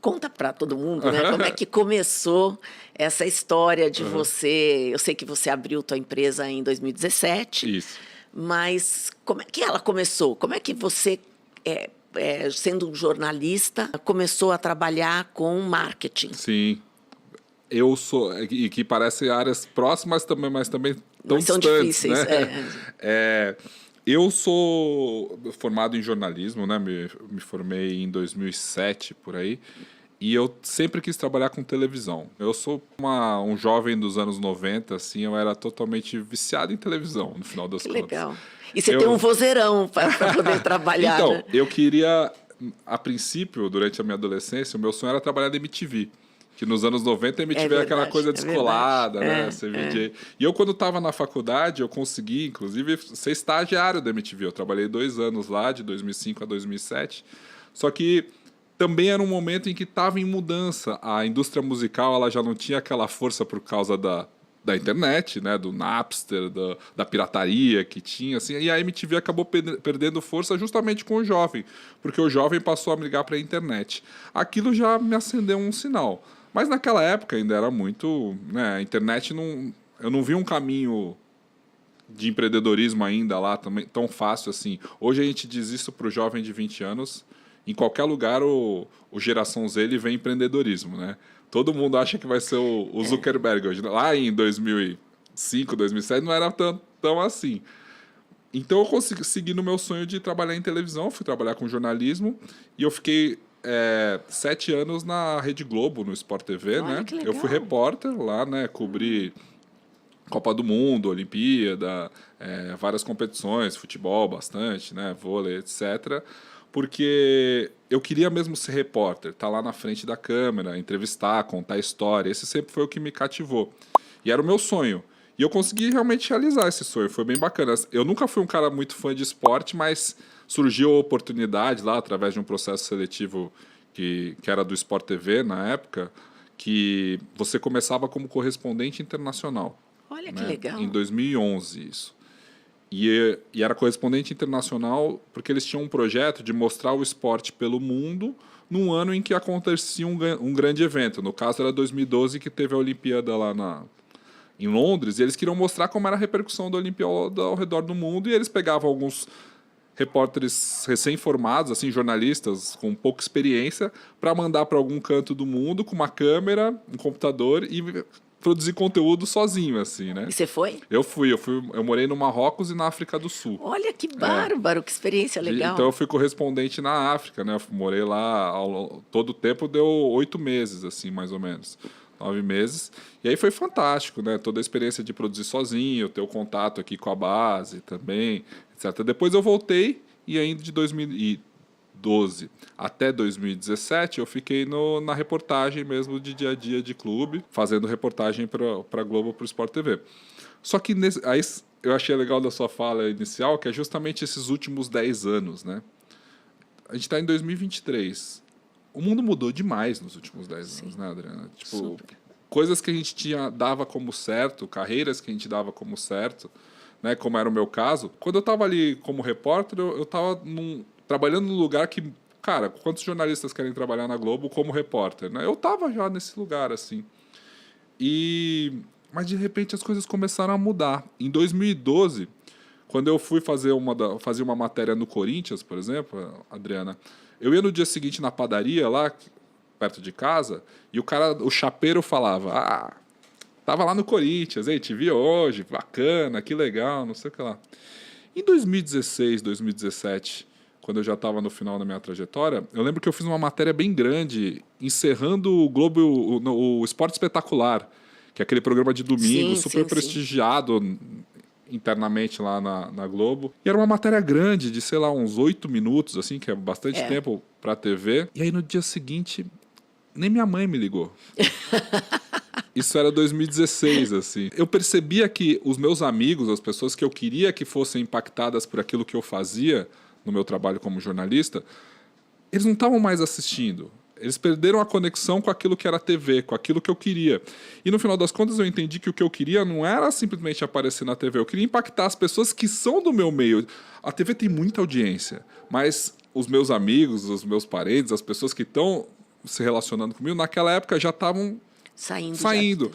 Conta para todo mundo, né, como é que começou essa história de você. Eu sei que você abriu tua empresa em 2017, Isso. mas como é que ela começou? Como é que você, sendo um jornalista, começou a trabalhar com marketing? Sim. Eu sou. E que parecem áreas próximas também, mas também tão Mas são distantes, né? difíceis. Eu sou formado em jornalismo, né? Me formei em 2007, por aí. E eu sempre quis trabalhar com televisão. Eu sou um jovem dos anos 90, assim, eu era totalmente viciado em televisão, no final das Que contas. legal. E você tem um vozeirão para poder trabalhar, Então, né? eu queria, a princípio, durante a minha adolescência, o meu sonho era trabalhar na MTV. Que nos anos 90 a MTV é aquela coisa É verdade. descolada, né? Ser VJ. E eu, quando estava na faculdade, eu consegui, inclusive, ser estagiário da MTV. Eu trabalhei 2 anos lá, de 2005 a 2007. Só que também era um momento em que estava em mudança. A indústria musical ela já não tinha aquela força por causa da internet, né, do Napster, da pirataria que tinha, assim, e a MTV acabou perdendo força justamente com o jovem, porque o jovem passou a migrar para a internet. Aquilo já me acendeu um sinal. Mas naquela época ainda era muito, né, a internet não, eu não vi um caminho de empreendedorismo ainda lá também tão fácil assim. Hoje a gente diz isso para o jovem de 20 anos, em qualquer lugar o geração Z ele vê empreendedorismo, né? Todo mundo acha que vai ser o Zuckerberg hoje. Lá em 2005, 2007 não era tão assim. Então eu consegui seguir no meu sonho de trabalhar em televisão, fui trabalhar com jornalismo e eu fiquei 7 anos na Rede Globo, no Sport TV, Olha né? que legal. Eu fui repórter lá, né? Cobri Copa do Mundo, Olimpíada, várias competições, futebol bastante, né? Vôlei, etc. Porque eu queria mesmo ser repórter, estar lá na frente da câmera, entrevistar, contar história. Esse sempre foi o que me cativou. E era o meu sonho. E eu consegui realmente realizar esse sonho, foi bem bacana. Eu nunca fui um cara muito fã de esporte, mas surgiu a oportunidade lá, através de um processo seletivo que era do Sport TV na época, que você começava como correspondente internacional. Olha que Né? legal. Em 2011, isso. E era correspondente internacional porque eles tinham um projeto de mostrar o esporte pelo mundo num ano em que acontecia um grande evento. No caso, era 2012, que teve a Olimpíada lá em Londres, e eles queriam mostrar como era a repercussão da Olimpíada ao redor do mundo, e eles pegavam alguns repórteres recém-formados, assim, jornalistas com pouca experiência, para mandar para algum canto do mundo com uma câmera, um computador e produzir conteúdo sozinho, assim, né? E você foi? Eu morei no Marrocos e na África do Sul. Olha que bárbaro, que experiência legal. Então eu fui correspondente na África, né? Eu morei lá todo o tempo, deu 8 meses, assim, mais ou menos. 9 meses. E aí foi fantástico, né? Toda a experiência de produzir sozinho, ter o contato aqui com a base também, etc. Depois eu voltei e ainda de 2012 até 2017 eu fiquei na reportagem mesmo de dia a dia de clube, fazendo reportagem para Globo, para o Sport TV. Só que aí eu achei legal da sua fala inicial, que é justamente esses últimos 10 anos, né? A gente está em 2023. O mundo mudou demais nos últimos 10 anos, né, Adriana? Tipo, Super. coisas que a gente dava como certo, carreiras que a gente dava como certo, né, como era o meu caso. Quando eu estava ali como repórter, eu estava trabalhando num lugar que, cara, quantos jornalistas querem trabalhar na Globo como repórter, né? Eu estava já nesse lugar, assim. Mas, de repente, as coisas começaram a mudar. Em 2012, quando eu fui fazer uma matéria no Corinthians, por exemplo, Adriana, eu ia no dia seguinte na padaria lá, perto de casa, e o chapeiro falava: tava lá no Corinthians, ei, te vi hoje, bacana, que legal, não sei o que lá. Em 2016, 2017, quando eu já estava no final da minha trajetória, eu lembro que eu fiz uma matéria bem grande, encerrando o Globo, o Esporte Espetacular, que é aquele programa de domingo, super prestigiado internamente lá na Globo. E era uma matéria grande, de, sei lá, uns 8 minutos, assim, que é bastante tempo pra TV. E aí, no dia seguinte, nem minha mãe me ligou. Isso era 2016, assim. Eu percebia que os meus amigos, as pessoas que eu queria que fossem impactadas por aquilo que eu fazia no meu trabalho como jornalista, eles não estavam mais assistindo. Eles perderam a conexão com aquilo que era TV, com aquilo que eu queria. E no final das contas eu entendi que o que eu queria não era simplesmente aparecer na TV. Eu queria impactar as pessoas que são do meu meio. A TV tem muita audiência, mas os meus amigos, os meus parentes, as pessoas que estão se relacionando comigo, naquela época já estavam Saindo. saindo.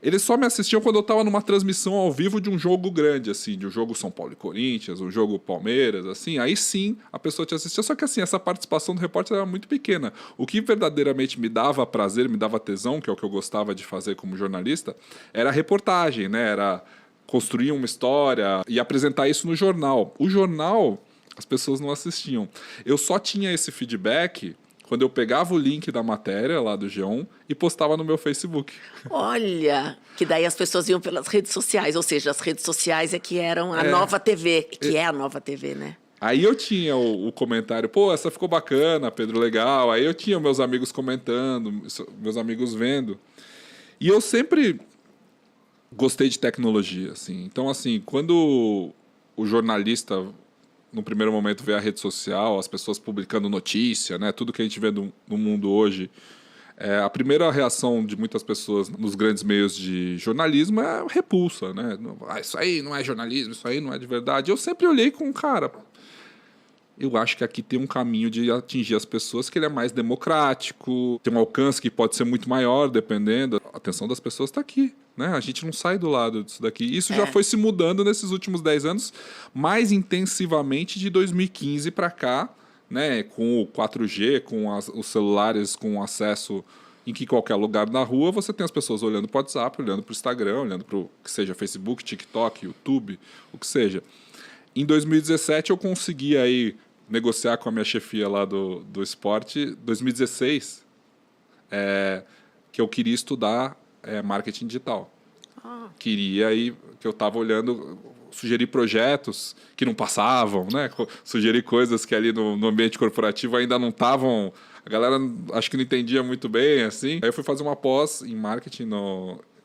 Eles só me assistiam quando eu estava numa transmissão ao vivo de um jogo grande, assim, de um jogo São Paulo e Corinthians, um jogo Palmeiras, assim. Aí sim a pessoa te assistia. Só que assim, essa participação do repórter era muito pequena. O que verdadeiramente me dava prazer, me dava tesão, que é o que eu gostava de fazer como jornalista, era a reportagem, né? Era construir uma história e apresentar isso no jornal. O jornal, as pessoas não assistiam. Eu só tinha esse feedback quando eu pegava o link da matéria lá do G1 e postava no meu Facebook. Olha, que daí as pessoas iam pelas redes sociais, ou seja, as redes sociais é que eram a nova TV, que é a nova TV, né? Aí eu tinha o comentário, pô, essa ficou bacana, Pedro, legal. Aí eu tinha meus amigos comentando, meus amigos vendo. E eu sempre gostei de tecnologia, assim. Então, assim, quando o jornalista, no primeiro momento, vê a rede social, as pessoas publicando notícia, né? Tudo que a gente vê no mundo hoje, a primeira reação de muitas pessoas nos grandes meios de jornalismo é repulsa, né? Isso aí não é jornalismo, isso aí não é de verdade. Eu sempre olhei com, cara, eu acho que aqui tem um caminho de atingir as pessoas que ele é mais democrático, tem um alcance que pode ser muito maior, dependendo. A atenção das pessoas está aqui, né? A gente não sai do lado disso daqui. Isso já foi se mudando nesses últimos 10 anos, mais intensivamente de 2015 para cá, né? Com o 4G, com os celulares com acesso em que qualquer lugar na rua, você tem as pessoas olhando para o WhatsApp, olhando para o Instagram, olhando para o que seja Facebook, TikTok, YouTube, o que seja. Em 2017 eu consegui aí negociar com a minha chefia lá do esporte, 2016, que eu queria estudar marketing digital. Queria aí, que eu estava olhando, sugerir projetos que não passavam, né? Sugerir coisas que ali no ambiente corporativo ainda não estavam... A galera acho que não entendia muito bem, assim. Aí eu fui fazer uma pós em marketing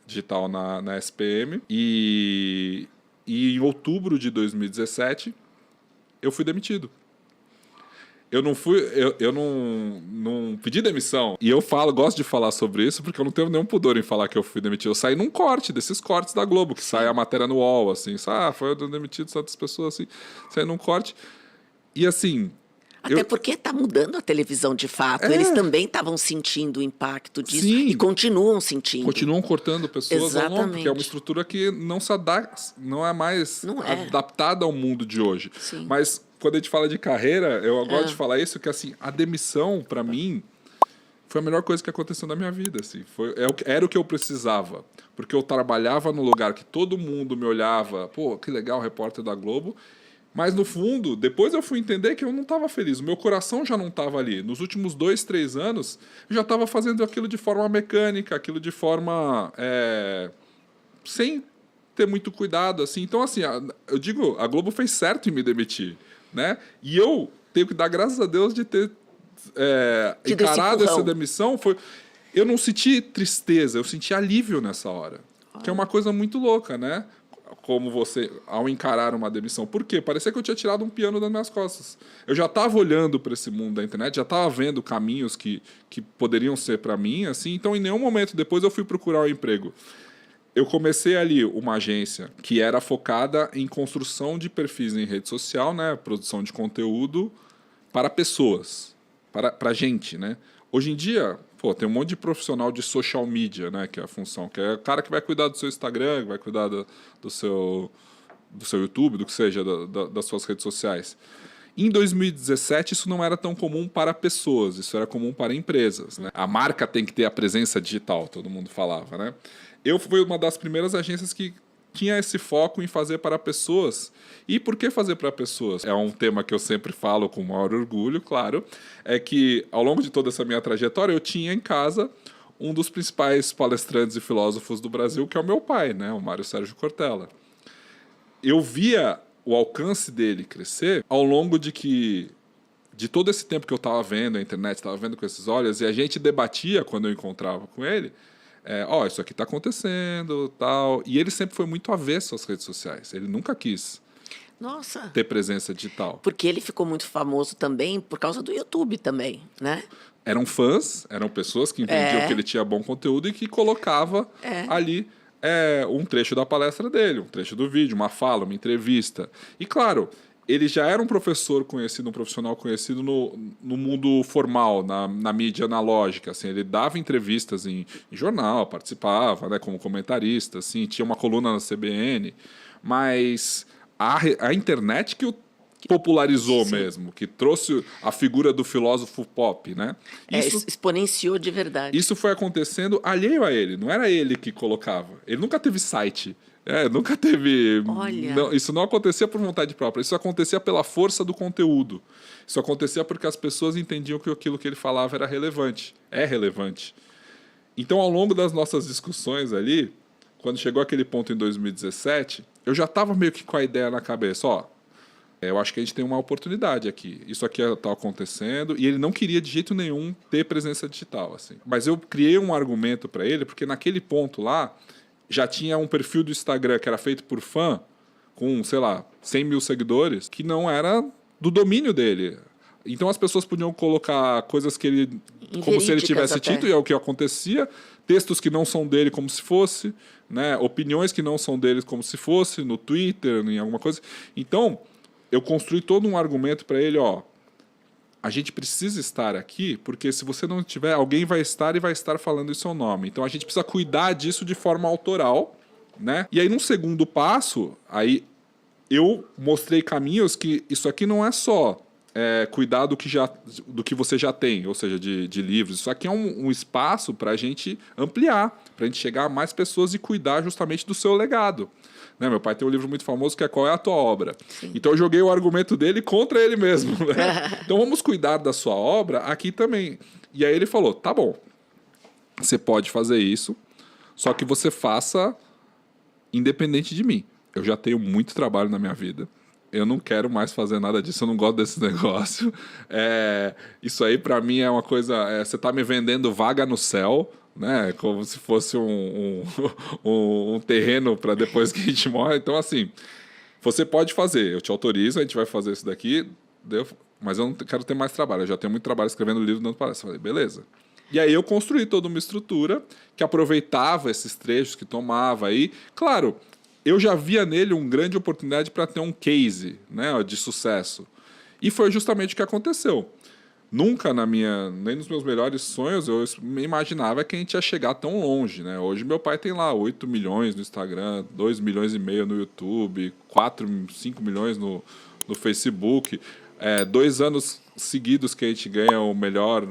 digital na SPM e em outubro de 2017 eu fui demitido. Eu não pedi demissão. E eu gosto de falar sobre isso porque eu não tenho nenhum pudor em falar que eu fui demitido. Eu saí num corte, desses cortes da Globo, que sai a matéria no UOL, assim. Foi demitido tantas pessoas, assim. Saí num corte. E assim... Até porque está mudando a televisão de fato. Eles também estavam sentindo o impacto disso. Sim. E continuam sentindo. Continuam cortando pessoas. Exatamente. Ao longo, porque é uma estrutura que não é mais adaptada ao mundo de hoje. Sim. Mas quando a gente fala de carreira, eu gosto de falar isso, que assim, a demissão, para mim, foi a melhor coisa que aconteceu na minha vida. Assim. Era o que eu precisava. Porque eu trabalhava num lugar que todo mundo me olhava, pô, que legal, repórter da Globo. Mas, no fundo, depois eu fui entender que eu não estava feliz. O meu coração já não estava ali. Nos últimos 2, 3 anos, eu já estava fazendo aquilo de forma mecânica, aquilo de forma... sem ter muito cuidado, assim. Então, assim, eu digo, a Globo fez certo em me demitir, né? E eu tenho que dar graças a Deus de ter encarado essa demissão. Eu não senti tristeza, eu senti alívio nessa hora. Que é uma coisa muito louca, né? Como você, ao encarar uma demissão. Por quê? Parecia que eu tinha tirado um piano das minhas costas. Eu já estava olhando para esse mundo da internet, já estava vendo caminhos que poderiam ser para mim, assim. Então, em nenhum momento depois eu fui procurar um emprego. Eu comecei ali uma agência que era focada em construção de perfis em rede social, né? Produção de conteúdo para pessoas, para gente, né? Hoje em dia, tem um monte de profissional de social media, né? Que é a função, que é o cara que vai cuidar do seu Instagram, que vai cuidar do seu YouTube, do que seja, das suas redes sociais. Em 2017, isso não era tão comum para pessoas, isso era comum para empresas, né? A marca tem que ter a presença digital, todo mundo falava, né? Eu fui uma das primeiras agências que tinha esse foco em fazer para pessoas. E por que fazer para pessoas? É um tema que eu sempre falo com o maior orgulho, claro, é que ao longo de toda essa minha trajetória eu tinha em casa um dos principais palestrantes e filósofos do Brasil, que é o meu pai, né? O Mário Sérgio Cortella. Eu via o alcance dele crescer ao longo de todo esse tempo que eu estava vendo a internet, estava vendo com esses olhos, e a gente debatia quando eu encontrava com ele, isso aqui está acontecendo, tal. E ele sempre foi muito avesso às redes sociais. Ele nunca quis ter presença digital. Porque ele ficou muito famoso também por causa do YouTube também, né? Eram fãs, eram pessoas que entendiam que ele tinha bom conteúdo e que colocava ali um trecho da palestra dele, um trecho do vídeo, uma fala, uma entrevista. E, claro, ele já era um professor conhecido, um profissional conhecido no mundo formal, na mídia analógica. Assim, ele dava entrevistas em jornal, participava, né, como comentarista, assim, tinha uma coluna na CBN, mas a internet que o popularizou Sim. mesmo, que trouxe a figura do filósofo pop, né? Exponenciou de verdade. Isso foi acontecendo alheio a ele, não era ele que colocava. Ele nunca teve site. Nunca teve. Olha. Não, isso não acontecia por vontade própria, isso acontecia pela força do conteúdo. Isso acontecia porque as pessoas entendiam que aquilo que ele falava era relevante. É relevante. Então, ao longo das nossas discussões ali, quando chegou aquele ponto em 2017, eu já estava meio que com a ideia na cabeça: ó, eu acho que a gente tem uma oportunidade aqui. Isso aqui está acontecendo. E ele não queria de jeito nenhum ter presença digital, assim. Mas eu criei um argumento para ele, porque naquele ponto lá já tinha um perfil do Instagram que era feito por fã, com, sei lá, 100 mil seguidores, que não era do domínio dele. Então as pessoas podiam colocar coisas que ele, como se ele tivesse dito, e é o que acontecia, textos que não são dele como se fosse, né, opiniões que não são dele como se fosse, no Twitter, em alguma coisa. Então, eu construí todo um argumento para ele, ó, a gente precisa estar aqui, porque se você não estiver, alguém vai estar e vai estar falando em seu nome. Então a gente precisa cuidar disso de forma autoral, né? E aí, num segundo passo, aí eu mostrei caminhos que isso aqui não é só cuidar do que você já tem, ou seja, de livros. Isso aqui é um espaço para a gente ampliar, para a gente chegar a mais pessoas e cuidar justamente do seu legado. Né? Meu pai tem um livro muito famoso que é Qual é a Tua Obra? Sim. Então eu joguei o argumento dele contra ele mesmo. Né? Então vamos cuidar da sua obra aqui também. E aí ele falou, tá bom, você pode fazer isso, só que você faça independente de mim. Eu já tenho muito trabalho na minha vida. Eu não quero mais fazer nada disso, eu não gosto desse negócio. Isso aí pra mim é uma coisa... você tá me vendendo vaga no céu, né? Como se fosse um terreno para depois que a gente morre. Então, assim, você pode fazer, eu te autorizo, a gente vai fazer isso daqui, mas eu não quero ter mais trabalho. Eu já tenho muito trabalho escrevendo livro, dando palestra. Eu falei, beleza. E aí eu construí toda uma estrutura que aproveitava esses trechos, que tomava aí. Claro, eu já via nele uma grande oportunidade para ter um case, né, de sucesso. E foi justamente o que aconteceu. Nunca nem nos meus melhores sonhos eu me imaginava que a gente ia chegar tão longe, né? Hoje meu pai tem lá 8 milhões no Instagram, 2 milhões e meio no YouTube, 5 milhões no Facebook. 2 anos seguidos que a gente ganha o melhor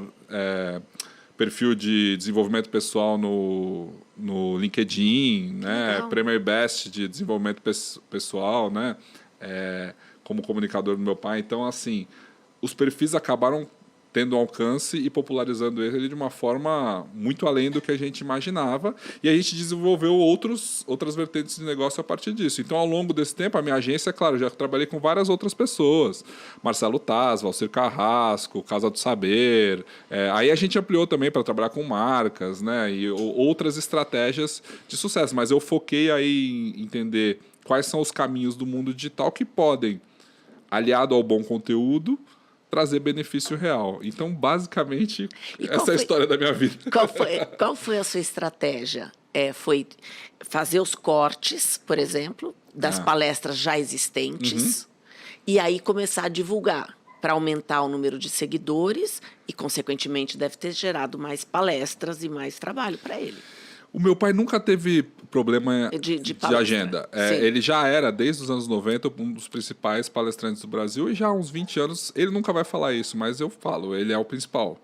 perfil de desenvolvimento pessoal no LinkedIn, né? Premier Best de desenvolvimento pessoal, né? Como comunicador do meu pai. Então, assim, os perfis acabaram tendo alcance e popularizando ele de uma forma muito além do que a gente imaginava. E a gente desenvolveu outras vertentes de negócio a partir disso. Então, ao longo desse tempo, a minha agência, claro, já trabalhei com várias outras pessoas. Marcelo Taz, Valcir Carrasco, Casa do Saber. Aí a gente ampliou também para trabalhar com marcas, né? E outras estratégias de sucesso. Mas eu foquei aí em entender quais são os caminhos do mundo digital que podem, aliado ao bom conteúdo, trazer benefício real. Então, basicamente, essa é a história da minha vida. Qual foi a sua estratégia? Foi fazer os cortes, por exemplo, das palestras já existentes, e aí começar a divulgar para aumentar o número de seguidores e, consequentemente, deve ter gerado mais palestras e mais trabalho para ele. O meu pai nunca teve problema de agenda. Ele já era, desde os anos 90, um dos principais palestrantes do Brasil, e já há uns 20 anos, ele nunca vai falar isso, mas eu falo, ele é o principal.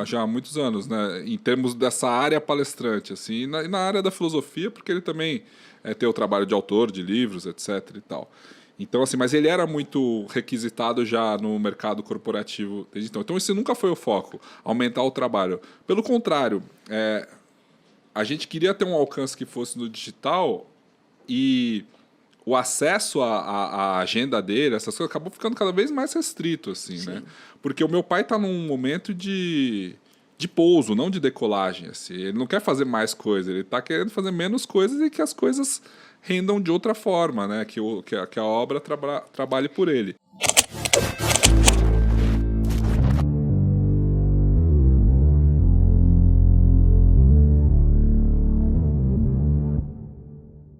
Já há muitos anos, né? Em termos dessa área palestrante, assim, e na área da filosofia, porque ele também tem o trabalho de autor, de livros, etc. e tal. Então, assim, mas ele era muito requisitado já no mercado corporativo desde então. Então, esse nunca foi o foco, aumentar o trabalho. Pelo contrário, a gente queria ter um alcance que fosse no digital e o acesso à agenda dele, essas coisas, acabou ficando cada vez mais restrito, assim, né? Porque o meu pai está num momento de pouso, não de decolagem, assim. Ele não quer fazer mais coisas, ele está querendo fazer menos coisas e que as coisas rendam de outra forma, né? Que a obra trabalhe por ele.